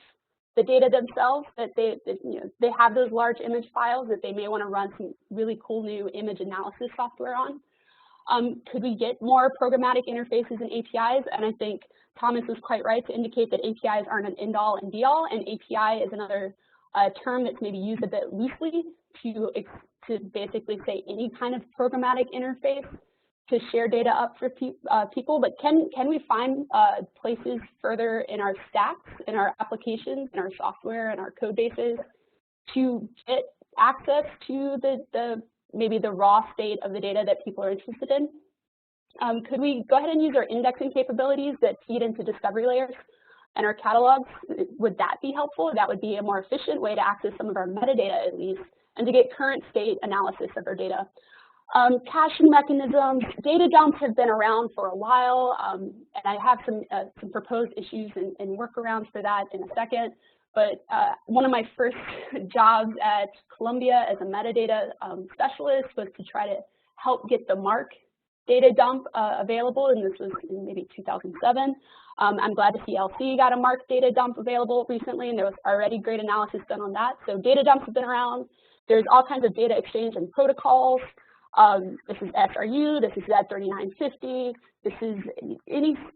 the data themselves, that they have those large image files that they may want to run some really cool new image analysis software on? Could we get more programmatic interfaces and APIs? And I think Thomas was quite right to indicate that APIs aren't an end-all and be-all, and API is another term that's maybe used a bit loosely to basically say any kind of programmatic interface to share data up for people. But can we find places further in our stacks, in our applications, in our software, in our code bases to get access to maybe the raw state of the data that people are interested in? Could we go ahead and use our indexing capabilities that feed into discovery layers and our catalogs? Would that be helpful? That would be a more efficient way to access some of our metadata, at least, and to get current state analysis of our data. Caching mechanisms, data dumps have been around for a while, and I have some proposed issues and workarounds for that in a second. But one of my first jobs at Columbia as a metadata specialist was to try to help get the MARC data dump available, and this was in maybe 2007. I'm glad to see LC got a MARC data dump available recently, and there was already great analysis done on that. So data dumps have been around. There's all kinds of data exchange and protocols. This is SRU, this is Z3950, this is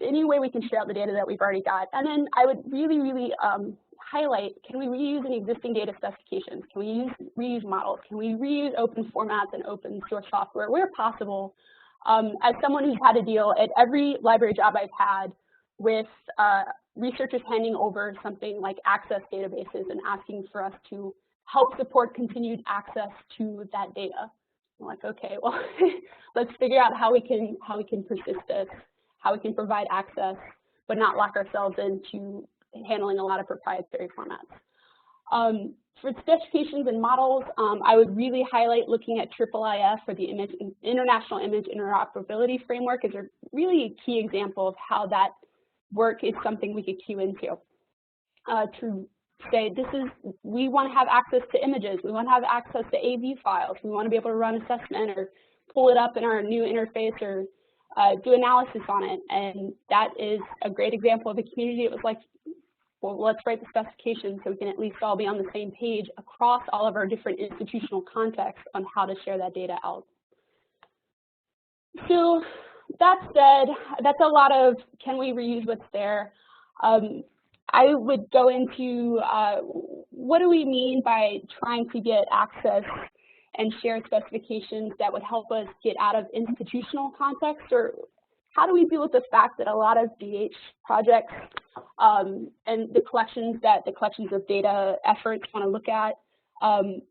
any way we can share out the data that we've already got. And then I would really highlight, can we reuse any existing data specifications? Can we reuse models? Can we reuse open formats and open source software where possible? As someone who's had to deal at every library job I've had with researchers handing over something like access databases and asking for us to help support continued access to that data. I'm like, okay, well, let's figure out how we can persist this, how we can provide access, but not lock ourselves into handling a lot of proprietary formats. For specifications and models, I would really highlight looking at IIIF, or the International Image Interoperability Framework, as a really key example of how that work is something we could cue into. To say, we want to have access to images, we want to have access to AV files, we want to be able to run assessment or pull it up in our new interface or do analysis on it. And that is a great example of a community. It was like, well, let's write the specifications so we can at least all be on the same page across all of our different institutional contexts on how to share that data out. So that said, that's a lot of, can we reuse what's there? I would go into what do we mean by trying to get access and share specifications that would help us get out of institutional context, or how do we deal with the fact that a lot of DH projects and the collections of data efforts want to look at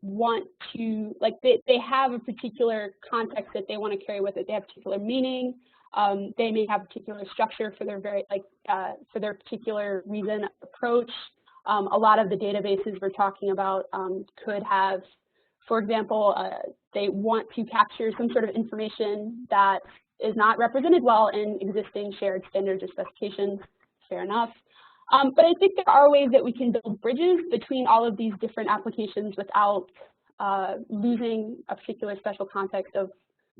want to, like, they have a particular context that they want to carry with it. They have particular meaning. They may have a particular structure for their for their particular reason approach. A lot of the databases we're talking about could have, for example, they want to capture some sort of information that is not represented well in existing shared standards or specifications. Fair enough. But I think there are ways that we can build bridges between all of these different applications without losing a particular special context of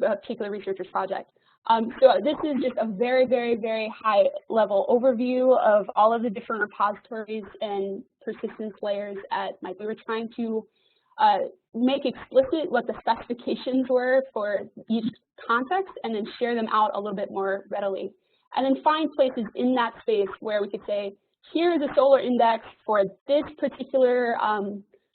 a particular researcher's project. So this is just a very, very, very high level overview of all of the different repositories and persistence layers at Mike. We were trying to make explicit what the specifications were for each context and then share them out a little bit more readily. And then find places in that space where we could say, here is a Solr index for this particular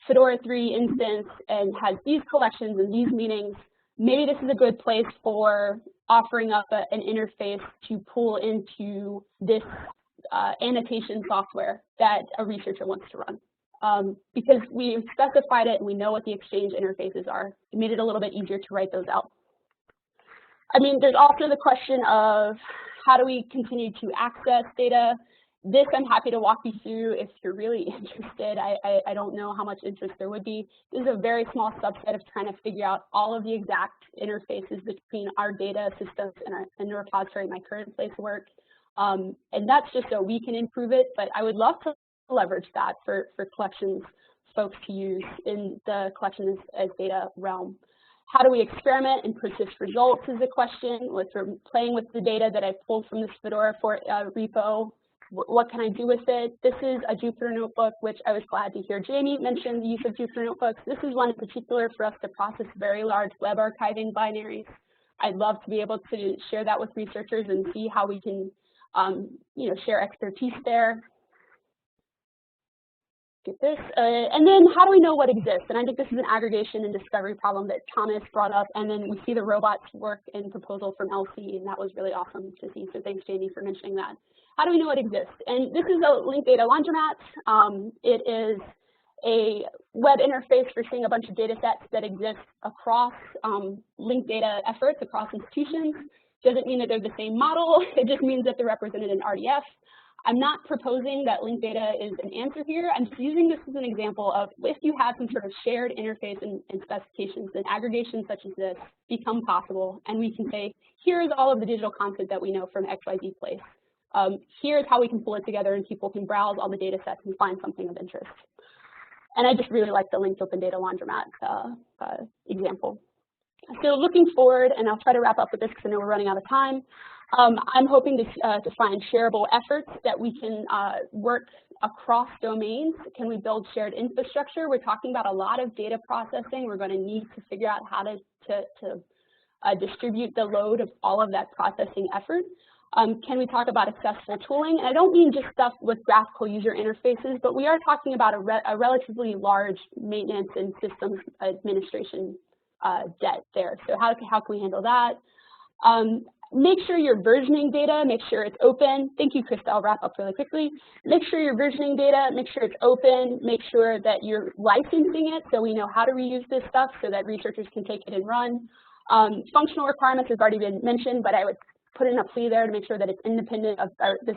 Fedora 3 instance and has these collections and these meanings. Maybe this is a good place for offering up an interface to pull into this annotation software that a researcher wants to run. Because we've specified it and we know what the exchange interfaces are. It made it a little bit easier to write those out. I mean, there's also the question of how do we continue to access data? This I'm happy to walk you through if you're really interested. I don't know how much interest there would be. This is a very small subset of trying to figure out all of the exact interfaces between our data systems and the repository in my current place of work. And that's just so we can improve it, but I would love to leverage that for collections folks to use in the collections as data realm. How do we experiment and persist results is a question. With playing with the data that I pulled from this Fedora repo. What can I do with it? This is a Jupyter notebook, which I was glad to hear Jamie mention the use of Jupyter notebooks. This is one in particular for us to process very large web archiving binaries. I'd love to be able to share that with researchers and see how we can, share expertise there. Get this, and then how do we know what exists? And I think this is an aggregation and discovery problem that Thomas brought up, and then we see the robots work in proposal from LC, and that was really awesome to see. So thanks, Jamie, for mentioning that. How do we know what exists? And this is a linked data laundromat. It is a web interface for seeing a bunch of data sets that exist across linked data efforts across institutions. Doesn't mean that they're the same model. It just means that they're represented in RDF. I'm not proposing that linked data is an answer here. I'm just using this as an example of if you have some sort of shared interface and specifications, then aggregations such as this become possible. And we can say, here's all of the digital content that we know from XYZ place. Here's how we can pull it together and people can browse all the data sets and find something of interest. And I just really like the linked open data laundromat example. So looking forward, and I'll try to wrap up with this because I know we're running out of time. I'm hoping to find shareable efforts that we can work across domains. Can we build shared infrastructure? We're talking about a lot of data processing. We're going to need to figure out how to distribute the load of all of that processing effort. Can we talk about accessible tooling? And I don't mean just stuff with graphical user interfaces, but we are talking about a relatively large maintenance and systems administration debt there. So how can we handle that? Make sure you're versioning data, make sure it's open. Thank you, Krista, I'll wrap up really quickly. Make sure you're versioning data, make sure it's open, make sure that you're licensing it so we know how to reuse this stuff so that researchers can take it and run. Functional requirements has already been mentioned, but I would put in a plea there to make sure that it's independent of,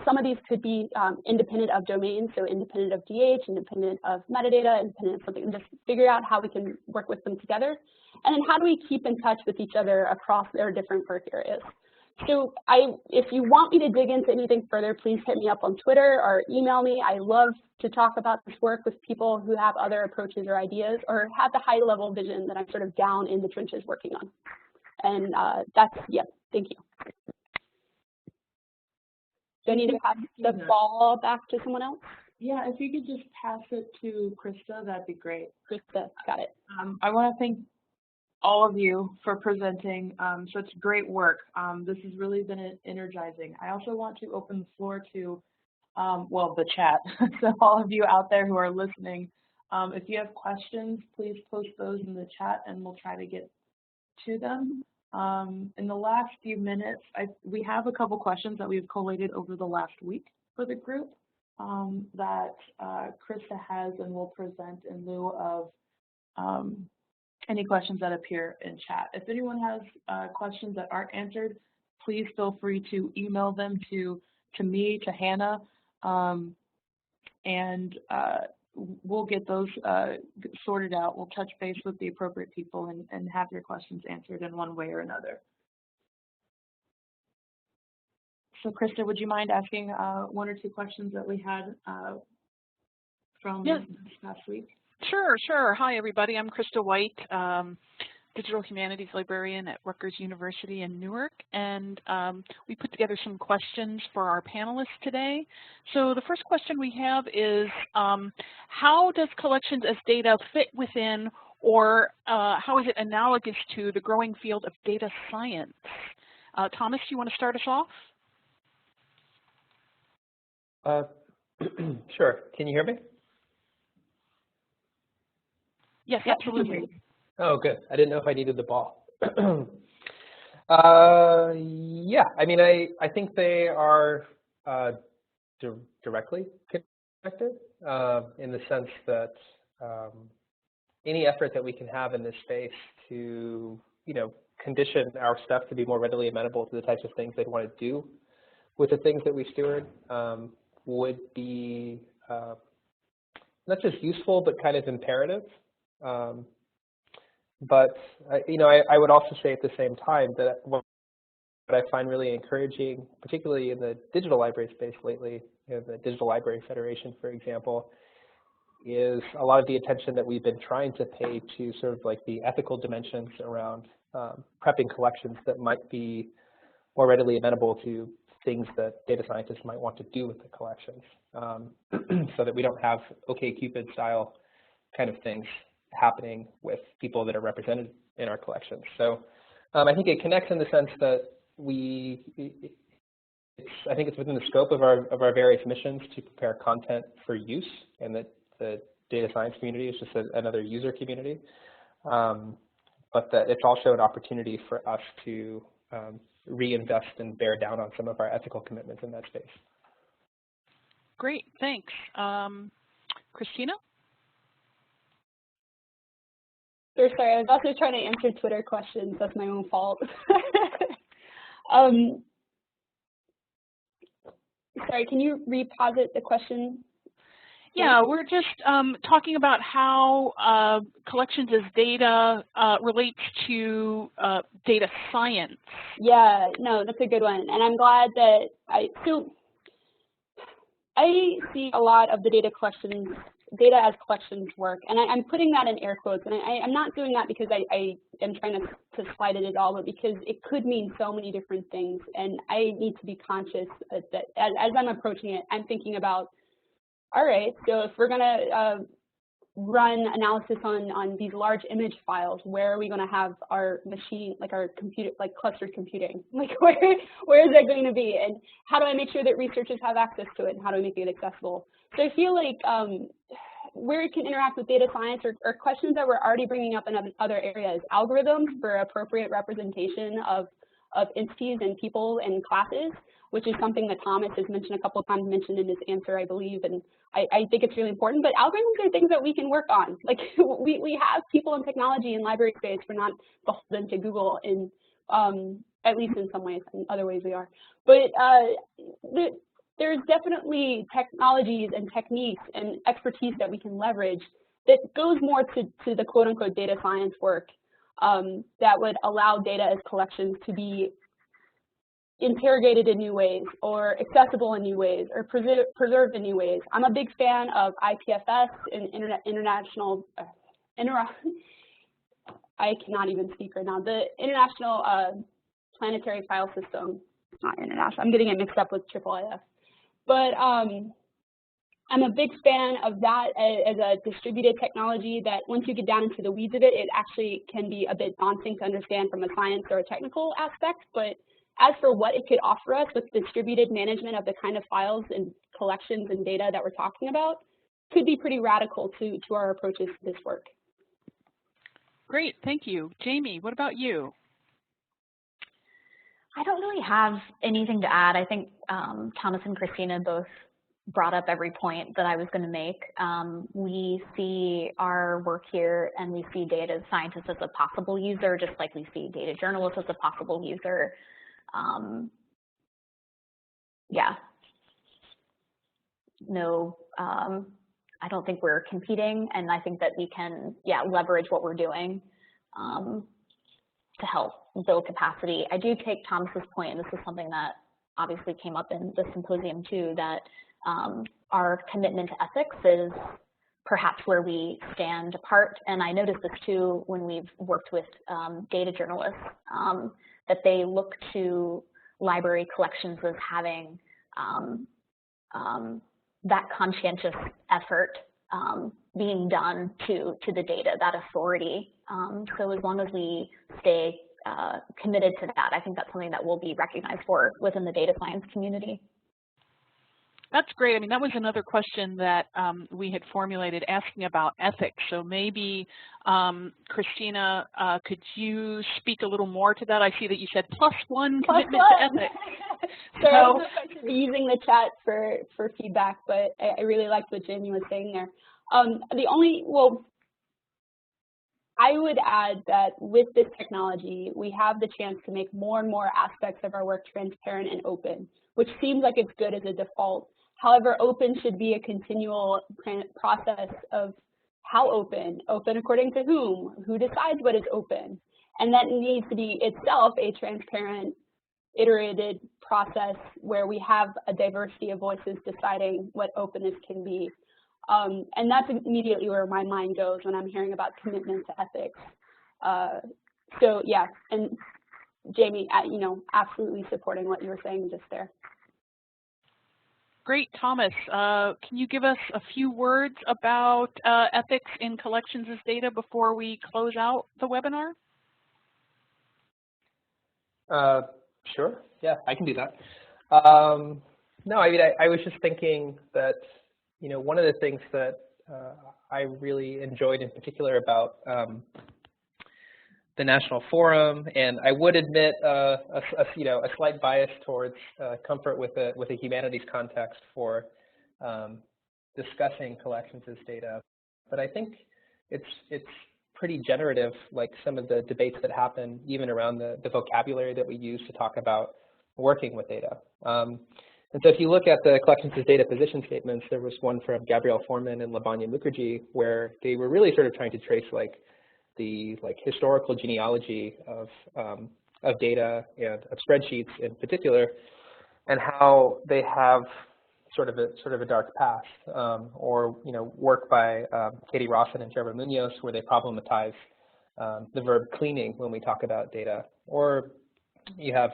some of these could be independent of domains, so independent of DH, independent of metadata, independent of something, just figure out how we can work with them together. And then how do we keep in touch with each other across their different work areas? So if you want me to dig into anything further, please hit me up on Twitter or email me. I love to talk about this work with people who have other approaches or ideas or have the high level vision that I'm sort of down in the trenches working on. And thank you. Do I need to pass the ball back to someone else? Yeah, if you could just pass it to Krista, that'd be great. Krista, got it. I want to thank all of you for presenting such great work. This has really been energizing. I also want to open the floor to, the chat. So all of you out there who are listening, if you have questions, please post those in the chat and we'll try to get to them. In the last few minutes, we have a couple questions that we've collated over the last week for the group. that Krista has and will present in lieu of any questions that appear in chat. If anyone has questions that aren't answered, please feel free to email them to me, to Hannah, and we'll get those sorted out. We'll touch base with the appropriate people and have your questions answered in one way or another. So Krista, would you mind asking one or two questions that we had from this past week? Sure. Hi, everybody. I'm Krista White, Digital Humanities Librarian at Rutgers University in Newark, and we put together some questions for our panelists today. So the first question we have is, how does collections as data fit within, or how is it analogous to the growing field of data science? Thomas, you want to start us off? Sure. Can you hear me? Yes, absolutely. Oh, good. I didn't know if I needed the ball. Yeah, I mean, I think they are directly connected in the sense that any effort that we can have in this space to, condition our stuff to be more readily amenable to the types of things they'd want to do with the things that we steward would be not just useful, but kind of imperative. But I would also say at the same time that what I find really encouraging, particularly in the digital library space lately, the Digital Library Federation, for example, is a lot of the attention that we've been trying to pay to sort of like the ethical dimensions around prepping collections that might be more readily amenable to things that data scientists might want to do with the collections, so that we don't have OkCupid style kind of things happening with people that are represented in our collections. So I think it connects in the sense that I think it's within the scope of our various missions to prepare content for use, and that the data science community is just another user community, but that it's also an opportunity for us to reinvest and bear down on some of our ethical commitments in that space. Great, thanks. Christina? Sure, sorry, I was also trying to answer Twitter questions. That's my own fault. Sorry, can you reposit the question? Yeah, we're just talking about how collections as data relates to data science. Yeah, no, that's a good one. And I'm glad that I see a lot of the data as collections work, and I'm putting that in air quotes, and I'm not doing that because I am trying to slide it at all, but because it could mean so many different things, and I need to be conscious that as I'm approaching it, I'm thinking about, all right, so if we're going to run analysis on these large image files, where are we going to have our machine, like our computer, like clustered computing? Like where is that going to be? And how do I make sure that researchers have access to it? And how do I make it accessible? So I feel like where it can interact with data science are questions that we're already bringing up in other areas. Algorithms for appropriate representation of entities and people and classes, which is something that Thomas has mentioned a couple of times, mentioned in his answer, I believe, and I think it's really important. But algorithms are things that we can work on. Like we have people in technology and library space. We're not beholden to Google in at least in some ways. In other ways we are. But there's definitely technologies and techniques and expertise that we can leverage that goes more to the quote-unquote data science work that would allow data as collections to be interrogated in new ways, or accessible in new ways, or preserved in new ways. I'm a big fan of IPFS and international, I cannot even speak right now, the International Planetary File System, not international, I'm getting it mixed up with IIIF. But I'm a big fan of that as a distributed technology that once you get down into the weeds of it, it actually can be a bit daunting to understand from a science or a technical aspect. But as for what it could offer us with distributed management of the kind of files and collections and data that we're talking about, could be pretty radical to our approaches to this work. Great, thank you. Jamie, what about you? I don't really have anything to add. I think Thomas and Christina both brought up every point that I was going to make. We see our work here and we see data scientists as a possible user, just like we see data journalists as a possible user. Yeah. No, I don't think we're competing, and I think that we can, yeah, leverage what we're doing to help build capacity. I do take Thomas's point, and this is something that obviously came up in the symposium too, that our commitment to ethics is perhaps where we stand apart. And I noticed this too when we've worked with data journalists, that they look to library collections as having that conscientious effort being done to the data, that authority. So as long as we stay committed to that, I think that's something that will be recognized for within the data science community. That's great. I mean, that was another question that we had formulated asking about ethics. So maybe, Christina, could you speak a little more to that? I see that you said +1 commitment to ethics. So using the chat for feedback, but I really liked what Jamie was saying there. I would add that with this technology, we have the chance to make more and more aspects of our work transparent and open, which seems like it's good as a default. However, open should be a continual process of how open according to who decides what is open. And that needs to be itself a transparent, iterated process where we have a diversity of voices deciding what openness can be. And that's immediately where my mind goes when I'm hearing about commitment to ethics. So yeah, and Jamie, absolutely supporting what you were saying just there. Great, Thomas. Can you give us a few words about ethics in collections as data before we close out the webinar? Sure. Yeah, I can do that. No, I mean, I was just thinking that, one of the things that I really enjoyed in particular about the National Forum, and I would admit a slight bias towards comfort with a humanities context for discussing collections as data, but I think it's pretty generative, like some of the debates that happen even around the vocabulary that we use to talk about working with data. And so if you look at the collections as data position statements, there was one from Gabrielle Foreman and Lavanya Mukherjee where they were really sort of trying to trace the historical genealogy of data and of spreadsheets in particular, and how they have sort of a dark past, or work by Katie Rawson and Trevor Munoz where they problematize the verb cleaning when we talk about data, or you have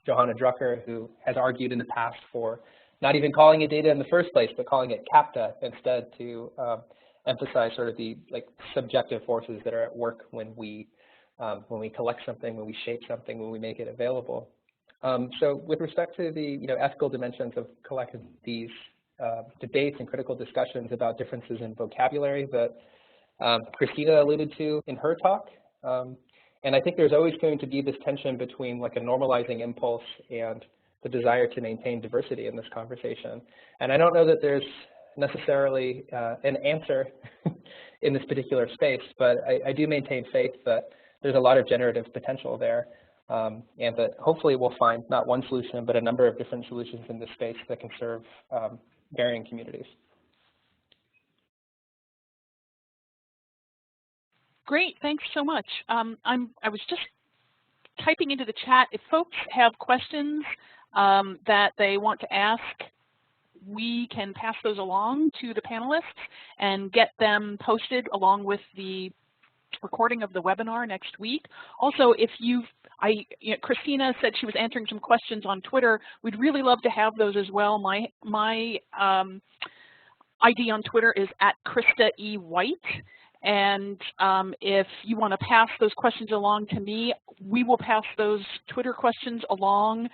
Johanna Drucker, who has argued in the past for not even calling it data in the first place, but calling it CAPTA instead to emphasize sort of the subjective forces that are at work when we collect something, when we shape something, when we make it available. So with respect to the ethical dimensions of collecting these debates and critical discussions about differences in vocabulary that Christina alluded to in her talk, and I think there's always going to be this tension between a normalizing impulse and the desire to maintain diversity in this conversation. And I don't know that there's necessarily an answer in this particular space, but I do maintain faith that there's a lot of generative potential there, and that hopefully we'll find not one solution, but a number of different solutions in this space that can serve varying communities. Great, thanks so much. I was just typing into the chat. If folks have questions that they want to ask, we can pass those along to the panelists and get them posted along with the recording of the webinar next week. Also, if Christina said she was answering some questions on Twitter. We'd really love to have those as well. My ID on Twitter is @KristaEWhite. And if you want to pass those questions along to me, we will pass those Twitter questions along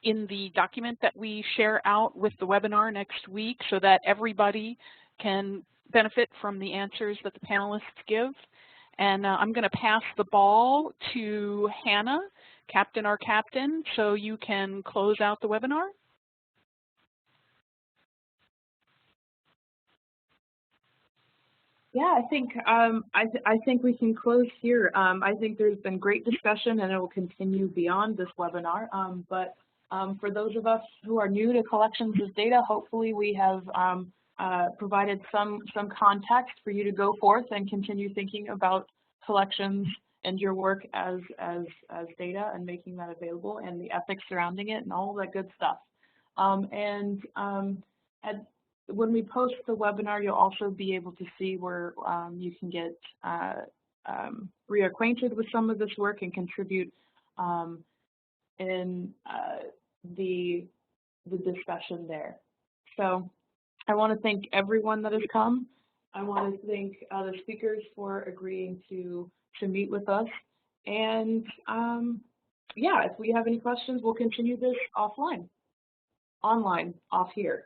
in the document that we share out with the webinar next week so that everybody can benefit from the answers that the panelists give. And I'm going to pass the ball to Hannah, Captain, our captain, so you can close out the webinar. Yeah, I think we can close here. I think there's been great discussion, and it will continue beyond this webinar. But for those of us who are new to collections as data, hopefully we have provided some context for you to go forth and continue thinking about collections and your work as data and making that available, and the ethics surrounding it and all that good stuff. When we post the webinar, you'll also be able to see where you can get reacquainted with some of this work and contribute in the discussion there. So I want to thank everyone that has come. I want to thank the speakers for agreeing to meet with us. And yeah, if we have any questions, we'll continue this offline, online, off here.